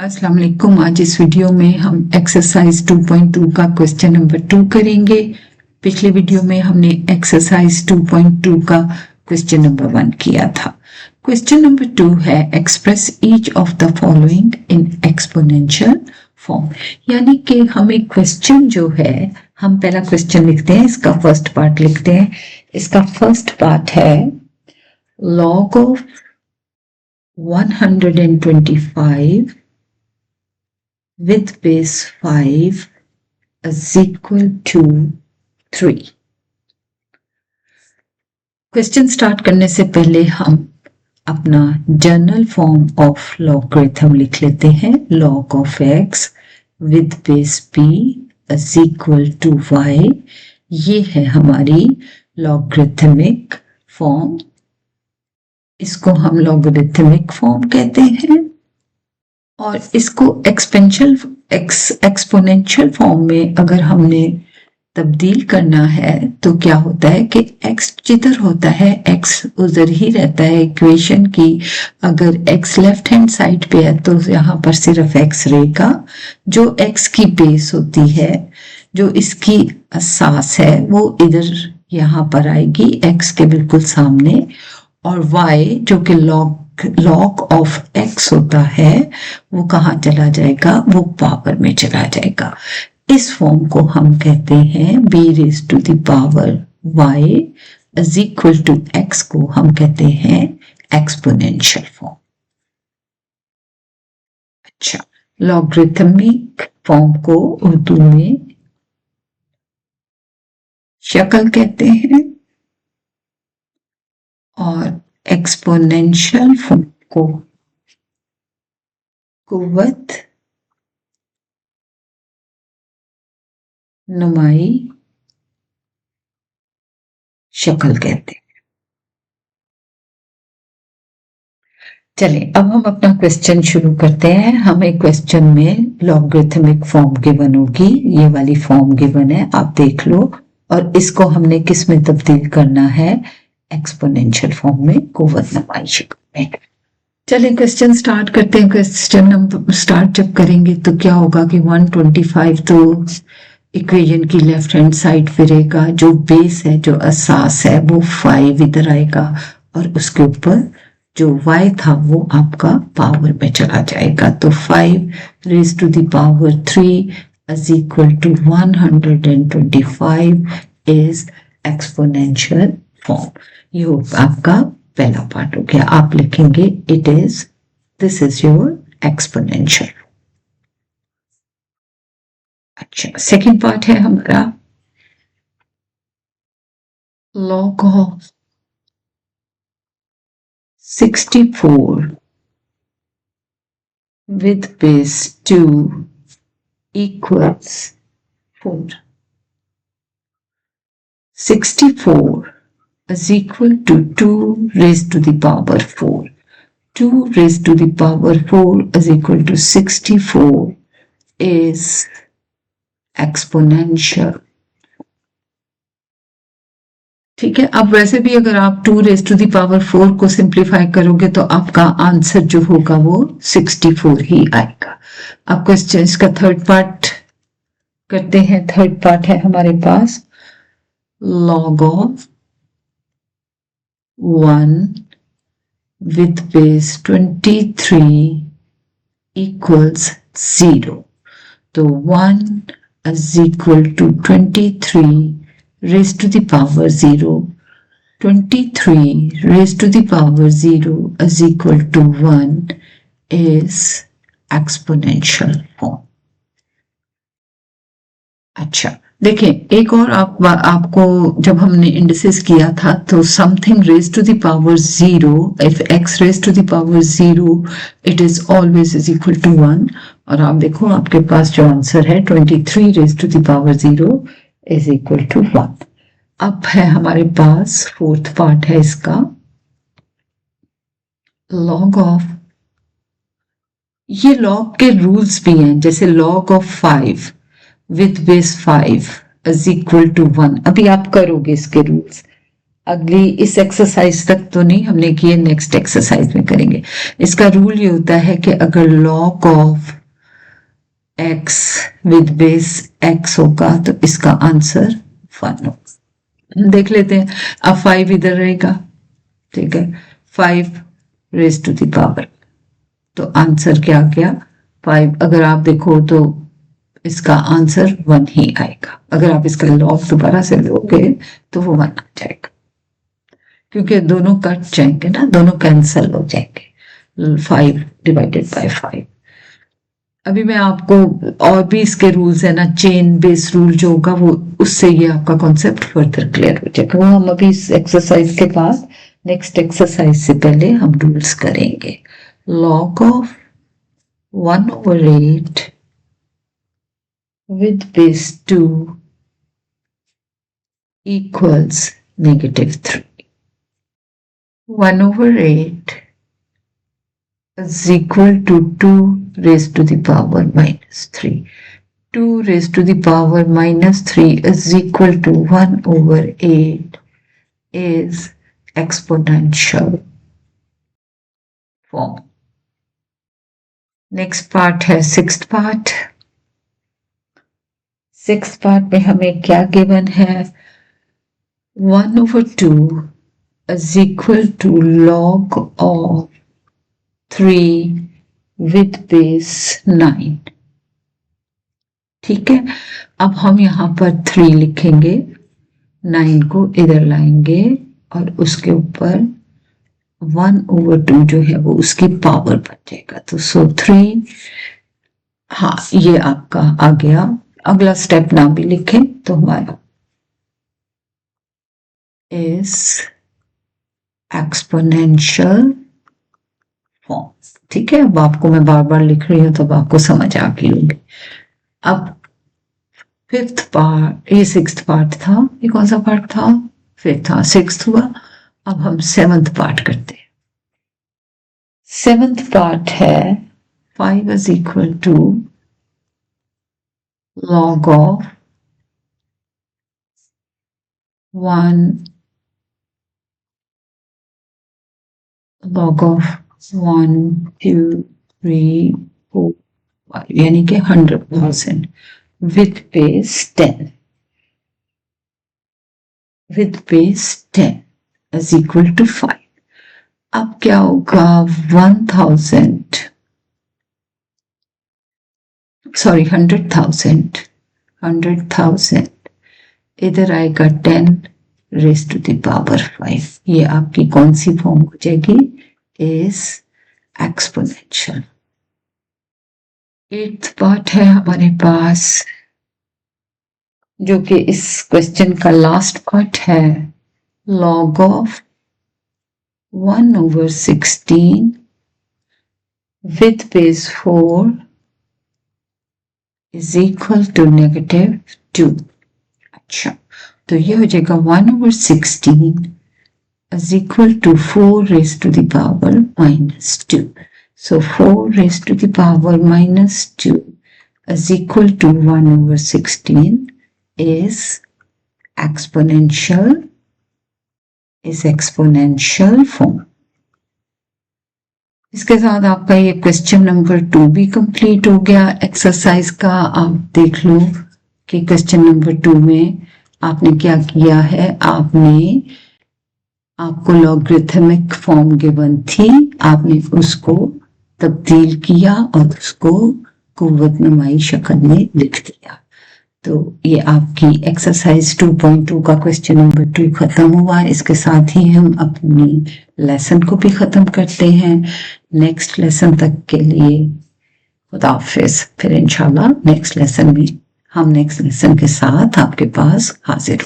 अस्सलाम वालेकुम। आज इस वीडियो में हम एक्सरसाइज 2.2 का क्वेश्चन नंबर 2 करेंगे। पिछले वीडियो में हमने एक्सरसाइज 2.2 का क्वेश्चन नंबर 1 किया था। क्वेश्चन नंबर 2 है express each of the following in exponential form. यानी कि हमें क्वेश्चन जो है, हम पहला क्वेश्चन लिखते हैं, इसका फर्स्ट पार्ट लिखते हैं। इसका फर्स्ट पार्ट है log of 125 with base 5 is equal to 3। Question start करने से पहले हम अपना जनरल फॉर्म ऑफ लॉगरिथम लिख लेते हैं। log of x with base p is equal to y। ये है हमारी लॉगरिथमिक फॉर्म, इसको हम लॉगरिथमिक फॉर्म कहते हैं। और इसको एक्सपोनेंशियल फॉर्म में अगर हमने तब्दील करना है तो क्या होता है कि x जिधर होता है x उधर ही रहता है इक्वेशन की। अगर x लेफ्ट हैंड साइड पे है तो यहाँ पर सिर्फ x रहेगा। जो x की बेस होती है, जो इसकी असास है, वो इधर यहाँ पर आएगी x के बिल्कुल सामने। और y जो कि log ऑफ x होता है वो कहाँ चला जाएगा, वो पावर में चला जाएगा। इस फॉर्म को हम कहते हैं b raised to the power y is equal to x को हम कहते हैं एक्सपोनेंशियल फॉर्म। अच्छा, लॉगरिथमिक फॉर्म को उर्दू में शक्ल कहते हैं और एक्सपोनेंशियल फॉर्म को कुव्वत नुमाई शक्ल कहते हैं। चलिए अब हम अपना क्वेश्चन शुरू करते हैं। हमें क्वेश्चन में लॉगरिथमिक फॉर्म गिवन होगी, ये वाली फॉर्म गिवन है, आप देख लो। और इसको हमने किस में तब्दील करना है, एक्सपोनेंशियल फॉर्म में, कुव्वत नुमाई शक्ल में। चलिए क्वेश्चन स्टार्ट करते हैं। क्वेश्चन नंबर स्टार्ट जब करेंगे तो क्या होगा कि 125 तो इक्वेशन की लेफ्ट हैंड साइड पे रहेगा। जो बेस है, जो असास है, वो 5 इधर आएगा और उसके ऊपर जो y था वो आपका पावर में चला जाएगा। तो 5 raised to the power 3 is equal to 125 is exponential form। ये आपका पहला पार्ट हो गया। आप लिखेंगे it is, this is your exponential. अच्छा, सेकंड पार्ट है हमारा log of 64 with base 2 equals 4। 64 is equal to 2 raised to the power 4। 2 raised to the power 4 is equal to 64 is exponential। ठीक है। अब वैसे भी अगर आप 2 raised to the power 4 को सिंप्लीफाई करोगे तो आपका आंसर जो होगा वो 64 ही आएगा। अब क्वेश्चन का थर्ड पार्ट करते हैं। थर्ड पार्ट है हमारे पास log of 1 with base 23 equals 0। तो 1 is equal to 23 raised to the power 0। 23 raised to the power 0 is equal to 1 is exponential form। अच्छा, देखिए एक और आपको जब हमने इंडिसेस किया था तो something raise to the power 0, if x raise to the power 0 it is always is equal to 1। और आप देखो आपके पास जो आंसर है 23 raise to the power 0 is equal to 1। अब है हमारे पास फोर्थ पार्ट है इसका log ऑफ, ये log के रूल्स भी हैं, जैसे log of 5 with base 5 is equal to 1। अभी आप करोगे इसके रूल्स। अगली इस एक्सरसाइज तक तो नहीं हमने किए, नेक्स्ट एक्सरसाइज में करेंगे। इसका रूल ये होता है कि अगर log of x with base x होगा तो इसका आंसर 1 होगा। देख लेते हैं। अब 5 इधर रहेगा, ठीक है, 5 रेज टू द पावर, तो आंसर क्या गया 5। अगर आप देखो तो इसका आंसर 1 ही आएगा। अगर आप इसका लॉग दोबारा से लोगे तो वो 1 आ जाएगा, क्योंकि दोनों कट जाएंगे ना, दोनों कैंसल हो जाएंगे। 5 डिवाइडेड बाय 5। अभी मैं आपको और भी इसके रूल्स है ना, चेन बेस रूल जो होगा वो, उससे ये आपका कॉन्सेप्ट फर्दर क्लियर हो जाएगा। वो हम अभी इस एक्सरसाइज के बाद नेक्स्ट एक्सरसाइज से पहले हम रूल्स करेंगे। Log of 1/8 with base 2 equals -3. 1/8 is equal to 2 raised to the power -3. 2 raised to the power -3 is equal to 1/8 is exponential form. Next part है sixth part. सिक्स्थ पार्ट में हमें क्या given है, 1/2 is equal to log of 3 with base 9। ठीक है, अब हम यहां पर 3 लिखेंगे, 9 को इधर लाएंगे और उसके ऊपर 1/2 जो है वो उसकी पावर बन जाएगा, तो 3। हाँ, ये आपका आ गया। अगला स्टेप ना भी लिखें तो हमारा इस एक्सपोनेंशियल फॉर्म। ठीक है, अब आपको मैं बार बार लिख रही हूं तो अब आपको समझ आ गई होगी। अब फिफ्थ पार्ट, ये सिक्स्थ पार्ट था, ये कौन सा पार्ट था, फिफ्थ था, सिक्स्थ हुआ। अब हम सेवंथ पार्ट करते हैं। सेवंथ पार्ट है 5 is equal to log of 1 2 3 4 5 यानी कि 100,000 with base 10 is equal to 5। अब क्या होगा, 100,000 इधर आएगा 10 रेज टू द पावर 5। ये आपकी कौन सी फॉर्म हो जाएगी, इस एक्सपोनेंशियल। एट्थ पार्ट है हमारे पास, जो कि इस क्वेश्चन का लास्ट पार्ट है। Log of 1/16 with base 4 is equal to -2। अच्छा, तो ये हो जाएगा 1/16 is equal to 4 raised to the power -2। So 4 raised to the power -2 is equal to 1/16 is exponential form। इसके साथ आपका ये क्वेश्चन नंबर 2 भी कंप्लीट हो गया एक्सरसाइज का। आप देख लो कि क्वेश्चन नंबर 2 में आपने क्या किया है। आपको लॉगरिथमिक फॉर्म गिवन थी, आपने उसको तब्दील किया और उसको कुव्वत नुमाई शक्ल में लिख दिया। तो ये आपकी एक्सरसाइज 2.2 का क्वेश्चन नंबर 2 खत्म हुआ। इसके साथ ही हम अपनी लेसन को भी खत्म करते हैं। नेक्स्ट लेसन तक के लिए खुदा हाफिज। फिर इंशाल्लाह नेक्स्ट लेसन में हम नेक्स्ट लेसन के साथ आपके पास हाजिर